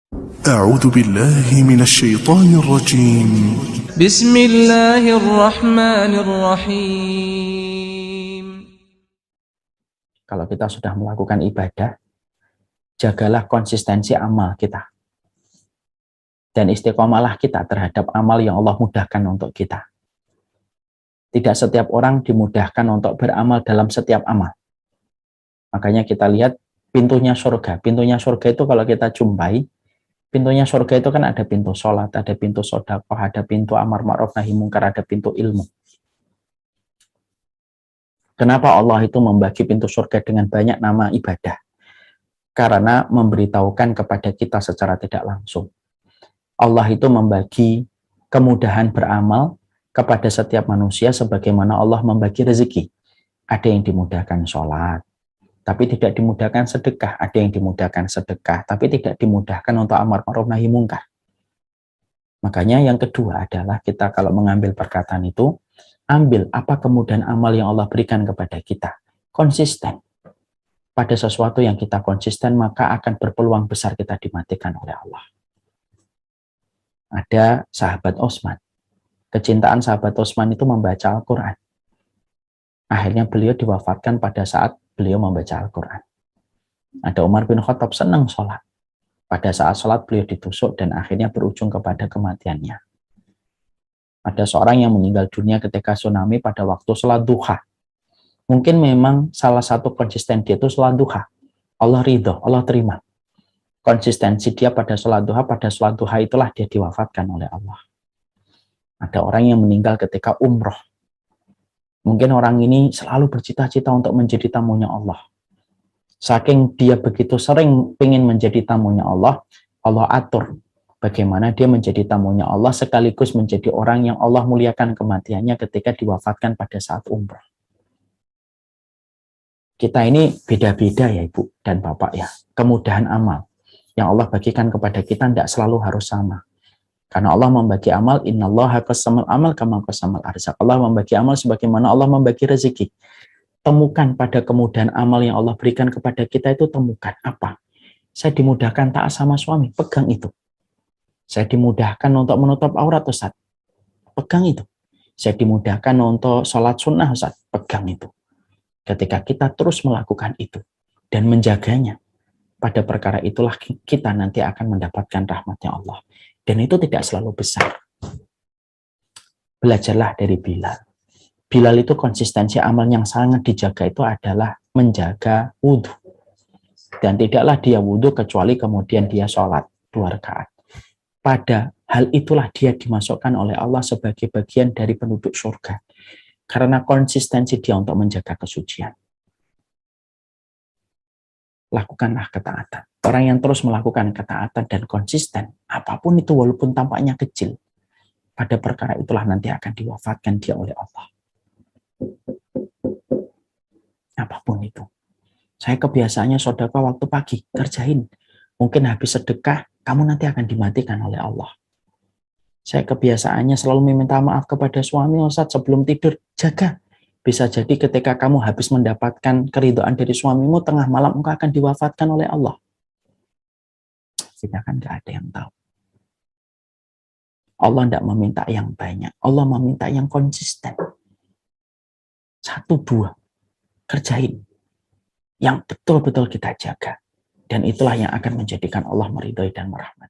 أعوذ بالله من الشيطان الرجيم. بسم الله الرحمن الرحيم. Kalau kita sudah melakukan ibadah, jagalah konsistensi amal kita. Dan istiqomalah kita terhadap amal yang Allah mudahkan untuk kita. Tidak setiap orang dimudahkan untuk beramal dalam setiap amal. Makanya kita lihat pintunya surga. Pintunya surga itu kalau kita jumpai, pintunya surga itu kan ada pintu sholat, ada pintu sedekah, ada pintu amar ma'ruf nahi mungkar, ada pintu ilmu. Kenapa Allah itu membagi pintu surga dengan banyak nama ibadah? Karena memberitahukan kepada kita secara tidak langsung. Allah itu membagi kemudahan beramal kepada setiap manusia sebagaimana Allah membagi rezeki. Ada yang dimudahkan sholat, tapi tidak dimudahkan sedekah. Ada yang dimudahkan sedekah, tapi tidak dimudahkan untuk amar ma'ruf nahi mungkar. Makanya yang kedua adalah kita kalau mengambil perkataan itu, ambil apa kemudahan amal yang Allah berikan kepada kita. Konsisten. Pada sesuatu yang kita konsisten, maka akan berpeluang besar kita dimatikan oleh Allah. Ada sahabat Utsman. Kecintaan sahabat Utsman itu membaca Al-Quran. Akhirnya beliau diwafatkan pada saat beliau membaca Al-Quran. Ada Umar bin Khattab senang sholat. Pada saat sholat beliau ditusuk dan akhirnya berujung kepada kematiannya. Ada seorang yang meninggal dunia ketika tsunami pada waktu sholat duha. Mungkin memang salah satu konsisten dia itu sholat duha. Allah ridho, Allah terima. Konsistensi dia pada sholat duha itulah dia diwafatkan oleh Allah. Ada orang yang meninggal ketika umroh. Mungkin orang ini selalu bercita-cita untuk menjadi tamunya Allah. Saking dia begitu sering ingin menjadi tamunya Allah, Allah atur bagaimana dia menjadi tamunya Allah sekaligus menjadi orang yang Allah muliakan kematiannya ketika diwafatkan pada saat umroh. Kita ini beda-beda ya Ibu dan Bapak ya. Kemudahan amal yang Allah bagikan kepada kita tidak selalu harus sama. Karena Allah membagi amal, innallaha qasamal amal kama qasamal arzaq. Allah membagi amal sebagaimana Allah membagi rezeki. Temukan pada kemudahan amal yang Allah berikan kepada kita itu, temukan apa? Saya dimudahkan taat sama suami, pegang itu. Saya dimudahkan untuk menutup aurat, Ustaz. Pegang itu. Saya dimudahkan untuk sholat sunnah, Ustaz. Pegang itu. Ketika kita terus melakukan itu dan menjaganya, pada perkara itulah kita nanti akan mendapatkan rahmatnya Allah. Dan itu tidak selalu besar. Belajarlah dari Bilal. Bilal itu konsistensi amal yang sangat dijaga itu adalah menjaga wudhu. Dan tidaklah dia wudhu kecuali kemudian dia sholat 2 rakaat. Pada hal itulah dia dimasukkan oleh Allah sebagai bagian dari penduduk surga. Karena konsistensi dia untuk menjaga kesucian. Lakukanlah ketaatan. Orang yang terus melakukan ketaatan dan konsisten, apapun itu walaupun tampaknya kecil, pada perkara itulah nanti akan diwafatkan dia oleh Allah. Apapun itu. Saya kebiasaannya sedekah waktu pagi, kerjain. Mungkin habis sedekah, kamu nanti akan dimatikan oleh Allah. Saya kebiasaannya selalu meminta maaf kepada suami, Ustaz, sebelum tidur, jaga. Bisa jadi ketika kamu habis mendapatkan keridhaan dari suamimu, tengah malam engkau akan diwafatkan oleh Allah. Kita kan nggak ada yang tahu. Allah tidak meminta yang banyak. Allah meminta yang konsisten. 1, 2. Kerjain. Yang betul-betul kita jaga. Dan itulah yang akan menjadikan Allah meridhai dan merahmati.